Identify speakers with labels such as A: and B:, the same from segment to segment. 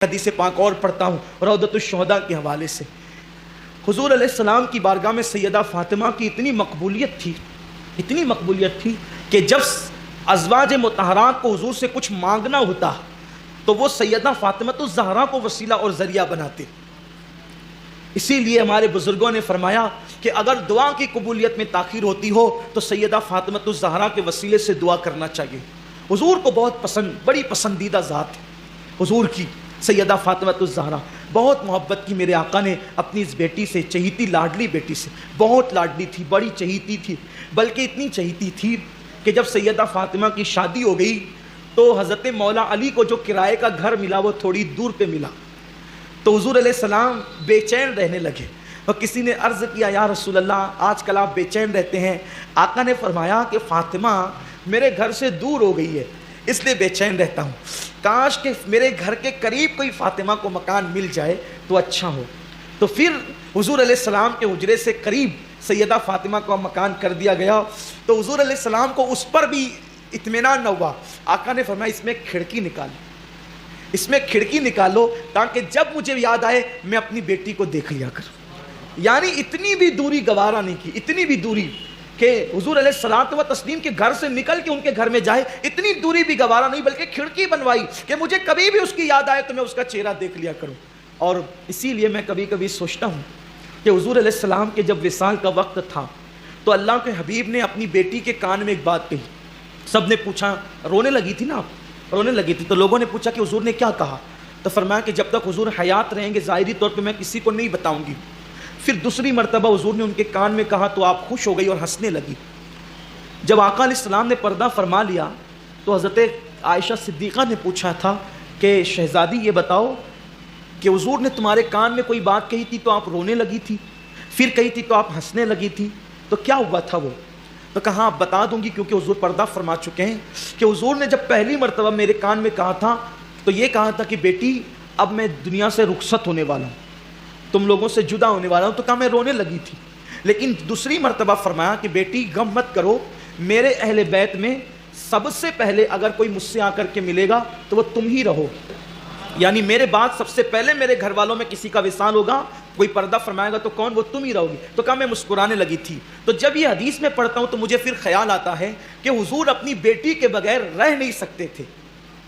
A: حدیث پاک اور پڑھتا ہوں روضۃ الشہداء کے حوالے سے۔ حضور علیہ السلام کی بارگاہ میں سیدہ فاطمہ کی اتنی مقبولیت تھی کہ جب ازواج مطہرات کو حضور سے کچھ مانگنا ہوتا تو وہ سیدہ فاطمہ الزہرا کو وسیلہ اور ذریعہ بناتے۔ اسی لیے ہمارے بزرگوں نے فرمایا کہ اگر دعا کی قبولیت میں تاخیر ہوتی ہو تو سیدہ فاطمہ الزہرا کے وسیلے سے دعا کرنا چاہیے۔ حضور کو بہت بڑی پسندیدہ ذات ہے حضور کی سیدہ فاطمہ الزہرا، بہت محبت کی میرے آقا نے اپنی اس بیٹی سے، چہیتی لاڈلی بیٹی سے، بہت لاڈلی تھی، بڑی چہیتی تھی، بلکہ اتنی چہیتی تھی کہ جب سیدہ فاطمہ کی شادی ہو گئی تو حضرت مولا علی کو جو کرائے کا گھر ملا وہ تھوڑی دور پہ ملا، تو حضور علیہ السلام بے چین رہنے لگے۔ اور کسی نے عرض کیا یا رسول اللہ آج کل آپ بے چین رہتے ہیں؟ آقا نے فرمایا کہ فاطمہ میرے گھر سے دور ہو گئی ہے اس لیے بے چین رہتا ہوں، کاش کہ میرے گھر کے قریب کوئی فاطمہ کو مکان مل جائے تو اچھا ہو۔ تو پھر حضور علیہ السلام کے حجرے سے قریب سیدہ فاطمہ کو مکان کر دیا گیا، تو حضور علیہ السلام کو اس پر بھی اطمینان نہ ہوا۔ آقا نے فرمایا اس میں کھڑکی نکالو تاکہ جب مجھے یاد آئے میں اپنی بیٹی کو دیکھ لیا کروں۔ یعنی اتنی بھی دوری گوارا نہیں کی، اتنی بھی دوری کہ حضور علیہ الصلوۃ والتسلیم کے گھر سے نکل کے ان کے گھر میں جائے، اتنی دوری بھی گوارا نہیں، بلکہ کھڑکی بنوائی کہ مجھے کبھی بھی اس کی یاد آئے تو میں اس کا چہرہ دیکھ لیا کروں۔ اور اسی لیے میں کبھی کبھی سوچتا ہوں کہ حضور علیہ السلام کے جب وصال کا وقت تھا تو اللہ کے حبیب نے اپنی بیٹی کے کان میں ایک بات کہی۔ سب نے پوچھا، رونے لگی تھی نا آپ، رونے لگی تھی، تو لوگوں نے پوچھا کہ حضور نے کیا کہا؟ تو فرمایا کہ جب تک حضور حیات رہیں گے ظاہری طور پہ میں کسی کو نہیں بتاؤں گی۔ پھر دوسری مرتبہ حضور نے ان کے کان میں کہا تو آپ خوش ہو گئی اور ہنسنے لگی۔ جب آقا علیہ السلام نے پردہ فرما لیا تو حضرت عائشہ صدیقہ نے پوچھا تھا کہ شہزادی یہ بتاؤ کہ حضور نے تمہارے کان میں کوئی بات کہی تھی تو آپ رونے لگی تھی، پھر کہی تھی تو آپ ہنسنے لگی تھی، تو کیا ہوا تھا وہ؟ تو کہا آپ بتا دوں گی کیونکہ حضور پردہ فرما چکے ہیں کہ حضور نے جب پہلی مرتبہ میرے کان میں کہا تھا تو یہ کہا تھا کہ بیٹی اب میں دنیا سے رخصت ہونے والا ہوں، تم لوگوں سے جدا ہونے والا ہوں، تو کہا میں رونے لگی تھی۔ لیکن دوسری مرتبہ فرمایا کہ بیٹی غم مت کرو، میرے اہل بیت میں سب سے پہلے اگر کوئی مجھ سے آ کر کے ملے گا تو وہ تم ہی رہو، یعنی میرے بعد سب سے پہلے میرے گھر والوں میں کسی کا وصال ہوگا، کوئی پردہ فرمائے گا تو کون؟ وہ تم ہی رہو گی۔ تو کہا میں مسکرانے لگی تھی۔ تو جب یہ حدیث میں پڑھتا ہوں تو مجھے پھر خیال آتا ہے کہ حضور اپنی بیٹی کے بغیر رہ نہیں سکتے تھے۔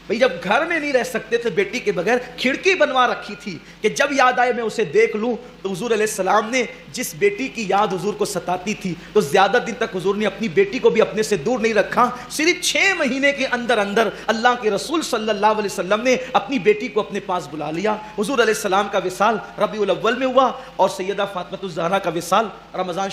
A: بھئی جب گھر میں نہیں رہ سکتے تھے بیٹی کے بغیر، کھڑکی بنوا رکھی تھی کہ جب یاد آئے میں اسے دیکھ لوں۔ تو حضور علیہ السلام نے جس بیٹی کی یاد حضور کو ستاتی تھی تو زیادہ دن تک حضور نے اپنی بیٹی کو بھی اپنے سے دور نہیں رکھا، صرف 6 مہینے کے اندر اللہ کے رسول صلی اللہ علیہ وسلم نے اپنی بیٹی کو اپنے پاس بلا لیا۔ حضور علیہ السلام کا وصال ربیع الاول میں ہوا اور سیدہ فاطمہ الزہرا کا وصال رمضان